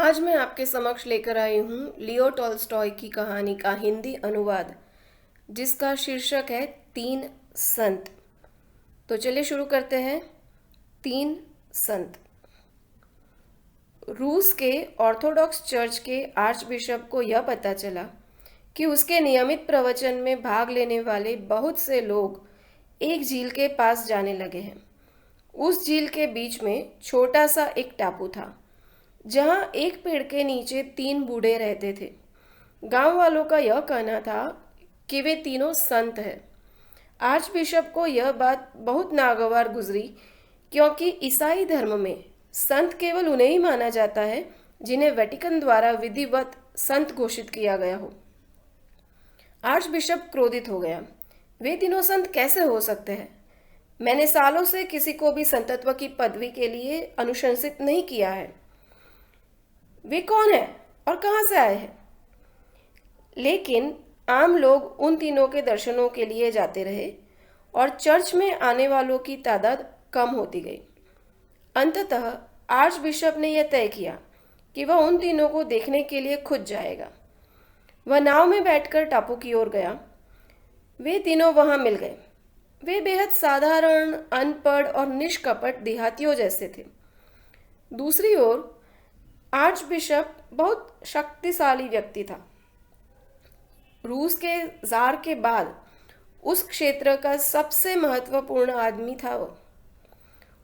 आज मैं आपके समक्ष लेकर आई हूँ लियो टॉल्स्टॉय की कहानी का हिंदी अनुवाद, जिसका शीर्षक है तीन संत। तो चलिए शुरू करते हैं। तीन संत। रूस के ऑर्थोडॉक्स चर्च के आर्च बिशप को यह पता चला कि उसके नियमित प्रवचन में भाग लेने वाले बहुत से लोग एक झील के पास जाने लगे हैं। उस झील के बीच में छोटा सा एक टापू था, जहाँ एक पेड़ के नीचे तीन बूढ़े रहते थे। गांव वालों का यह कहना था कि वे तीनों संत हैं। आर्च बिशप को यह बात बहुत नागवार गुजरी, क्योंकि ईसाई धर्म में संत केवल उन्हें ही माना जाता है जिन्हें वेटिकन द्वारा विधिवत संत घोषित किया गया हो। आर्च बिशप क्रोधित हो गया। वे तीनों संत कैसे हो सकते हैं? मैंने सालों से किसी को भी संतत्व की पदवी के लिए अनुशंसित नहीं किया है। वे कौन हैं और कहाँ से आए हैं? लेकिन आम लोग उन तीनों के दर्शनों के लिए जाते रहे और चर्च में आने वालों की तादाद कम होती गई। अंततः आर्च बिशप ने यह तय किया कि वह उन तीनों को देखने के लिए खुद जाएगा। वह नाव में बैठकर टापू की ओर गया। वे तीनों वहां मिल गए। वे बेहद साधारण, अनपढ़ और निष्कपट देहातियों जैसे थे। दूसरी ओर आर्च बिशप बहुत शक्तिशाली व्यक्ति था। रूस के जार के बाद उस क्षेत्र का सबसे महत्वपूर्ण आदमी था वो।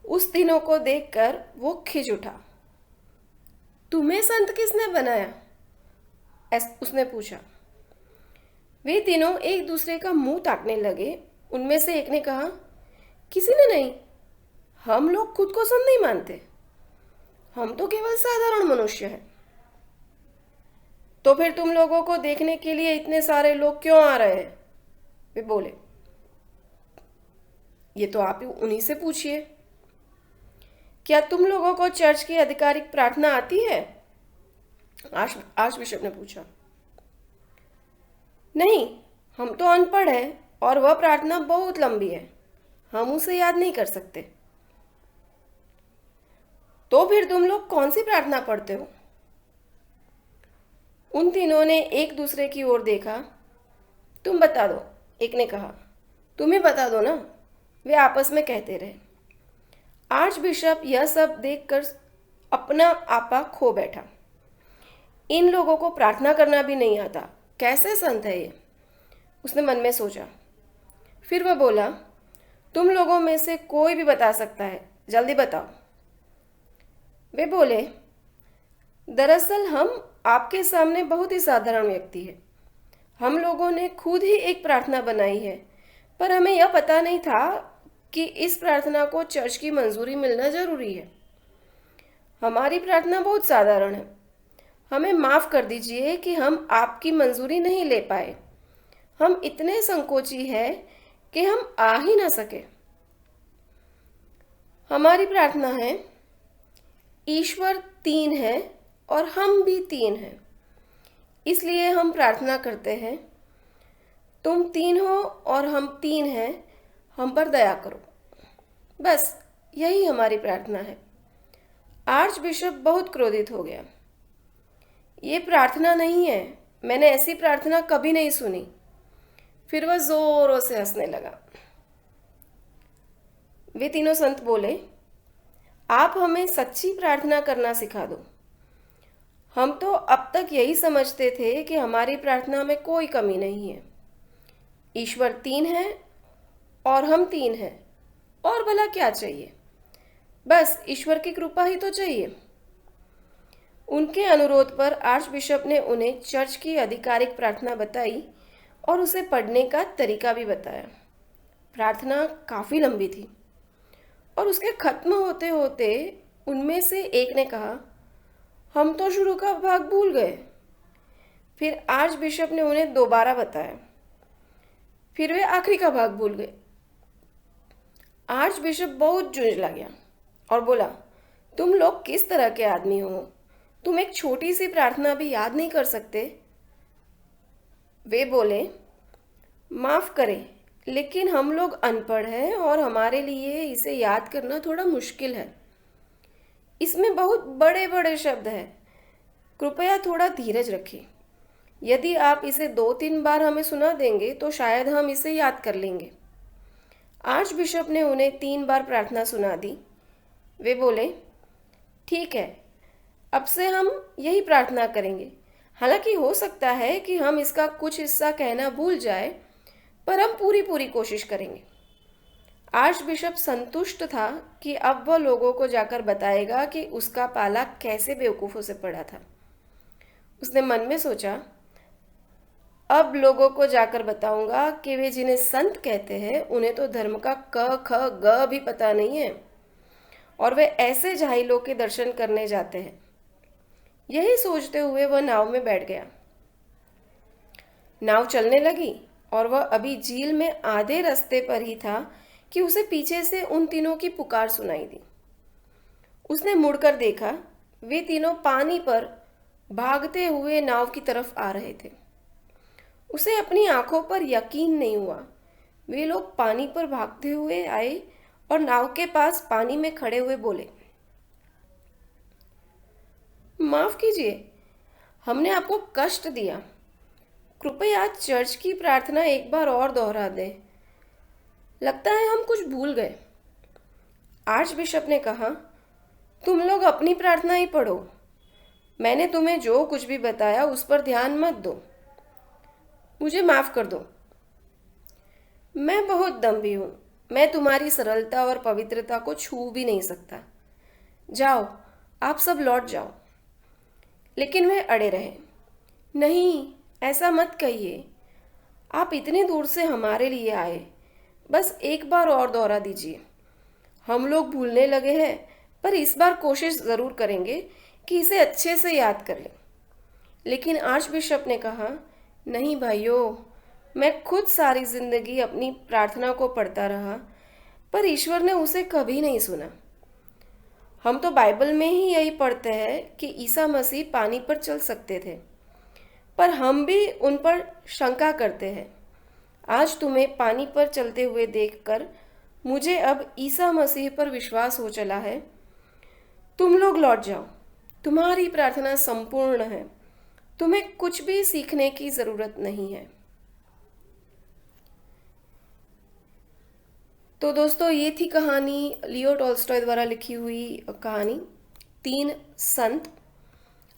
उस तीनों को देखकर वो खिंच उठा। तुम्हें संत किसने बनाया? उसने पूछा। वे तीनों एक दूसरे का मुंह ताकने लगे। उनमें से एक ने कहा, किसी ने नहीं। हम लोग खुद को संत नहीं मानते। हम तो केवल साधारण मनुष्य हैं। तो फिर तुम लोगों को देखने के लिए इतने सारे लोग क्यों आ रहे हैं? वे बोले। ये तो आप उन्हीं से पूछिए। क्या तुम लोगों को चर्च की आधिकारिक प्रार्थना आती है? आर्च बिशप ने पूछा। नहीं, हम तो अनपढ़ हैं और वह प्रार्थना बहुत लंबी है। हम उसे याद नहीं कर सकते। तो फिर तुम लोग कौन सी प्रार्थना पढ़ते हो? उन तीनों ने एक दूसरे की ओर देखा। तुम बता दो, एक ने कहा। तुम ही बता दो ना, वे आपस में कहते रहे। आर्च बिशप यह सब देखकर अपना आपा खो बैठा। इन लोगों को प्रार्थना करना भी नहीं आता, कैसे संत है ये? उसने मन में सोचा। फिर वह बोला, तुम लोगों में से कोई भी बता सकता है, जल्दी बताओ। वे बोले, दरअसल हम आपके सामने बहुत ही साधारण व्यक्ति हैं। हम लोगों ने खुद ही एक प्रार्थना बनाई है, पर हमें यह पता नहीं था कि इस प्रार्थना को चर्च की मंजूरी मिलना जरूरी है। हमारी प्रार्थना बहुत साधारण है। हमें माफ़ कर दीजिए कि हम आपकी मंजूरी नहीं ले पाए। हम इतने संकोची हैं कि हम आ ही ना सके। हमारी प्रार्थना है, ईश्वर तीन है और हम भी तीन हैं। इसलिए हम प्रार्थना करते हैं, तुम तीन हो और हम तीन हैं, हम पर दया करो। बस यही हमारी प्रार्थना है। आर्च बिशप बहुत क्रोधित हो गया। ये प्रार्थना नहीं है, मैंने ऐसी प्रार्थना कभी नहीं सुनी। फिर वह जोरों से हंसने लगा। वे तीनों संत बोले, आप हमें सच्ची प्रार्थना करना सिखा दो। हम तो अब तक यही समझते थे कि हमारी प्रार्थना में कोई कमी नहीं है। ईश्वर तीन है और हम तीन हैं, और भला क्या चाहिए? बस ईश्वर की कृपा ही तो चाहिए। उनके अनुरोध पर आर्च बिशप ने उन्हें चर्च की आधिकारिक प्रार्थना बताई और उसे पढ़ने का तरीका भी बताया। प्रार्थना काफ़ी लंबी थी और उसके खत्म होते होते उनमें से एक ने कहा, हम तो शुरू का भाग भूल गए। फिर आर्च बिशप ने उन्हें दोबारा बताया। फिर वे आखिरी का भाग भूल गए। आर्च बिशप बहुत झुंझला गया और बोला, तुम लोग किस तरह के आदमी हो? तुम एक छोटी सी प्रार्थना भी याद नहीं कर सकते? वे बोले, माफ़ करें, लेकिन हम लोग अनपढ़ हैं और हमारे लिए इसे याद करना थोड़ा मुश्किल है। इसमें बहुत बड़े बड़े शब्द हैं। कृपया थोड़ा धीरज रखें। यदि आप इसे 2-3 बार हमें सुना देंगे तो शायद हम इसे याद कर लेंगे। आर्च बिशप ने उन्हें 3 बार प्रार्थना सुना दी। वे बोले, ठीक है, अब से हम यही प्रार्थना करेंगे। हालांकि हो सकता है कि हम इसका कुछ हिस्सा कहना भूल जाए, पर हम पूरी पूरी कोशिश करेंगे। आर्च बिशप संतुष्ट था कि अब वह लोगों को जाकर बताएगा कि उसका पाला कैसे बेवकूफ़ों से पड़ा था। उसने मन में सोचा, अब लोगों को जाकर बताऊंगा कि वे जिन्हें संत कहते हैं उन्हें तो धर्म का क ख ग भी पता नहीं है और वे ऐसे जाहिलों के दर्शन करने जाते हैं। यही सोचते हुए वह नाव में बैठ गया। नाव चलने लगी और वह अभी झील में आधे रास्ते पर ही था कि उसे पीछे से उन तीनों की पुकार सुनाई दी। उसने मुड़कर देखा, वे तीनों पानी पर भागते हुए नाव की तरफ आ रहे थे। उसे अपनी आंखों पर यकीन नहीं हुआ। वे लोग पानी पर भागते हुए आए और नाव के पास पानी में खड़े हुए बोले, माफ कीजिए, हमने आपको कष्ट दिया। कृपया चर्च की प्रार्थना एक बार और दोहरा दें। लगता है हम कुछ भूल गए। आर्च बिशप ने कहा, तुम लोग अपनी प्रार्थना ही पढ़ो। मैंने तुम्हें जो कुछ भी बताया उस पर ध्यान मत दो। मुझे माफ कर दो। मैं बहुत दम्भी हूँ। मैं तुम्हारी सरलता और पवित्रता को छू भी नहीं सकता। जाओ, आप सब लौट जाओ। लेकिन वे अड़े रहे। नहीं, ऐसा मत कहिए। आप इतनी दूर से हमारे लिए आए, बस एक बार और दोहरा दीजिए। हम लोग भूलने लगे हैं, पर इस बार कोशिश ज़रूर करेंगे कि इसे अच्छे से याद कर लें। लेकिन आर्च बिशप ने कहा, नहीं भाइयों, मैं खुद सारी ज़िंदगी अपनी प्रार्थना को पढ़ता रहा, पर ईश्वर ने उसे कभी नहीं सुना। हम तो बाइबल में ही यही पढ़ते हैं कि ईसा मसीह पानी पर चल सकते थे, पर हम भी उन पर शंका करते हैं। आज तुम्हें पानी पर चलते हुए देखकर मुझे अब ईसा मसीह पर विश्वास हो चला है। तुम लोग लौट जाओ। तुम्हारी प्रार्थना संपूर्ण है। तुम्हें कुछ भी सीखने की ज़रूरत नहीं है। तो दोस्तों, ये थी कहानी लियो टॉल्स्टॉय द्वारा लिखी हुई कहानी 3 संत।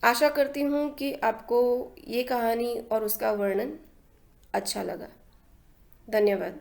आशा करती हूँ कि आपको ये कहानी और उसका वर्णन अच्छा लगा। धन्यवाद।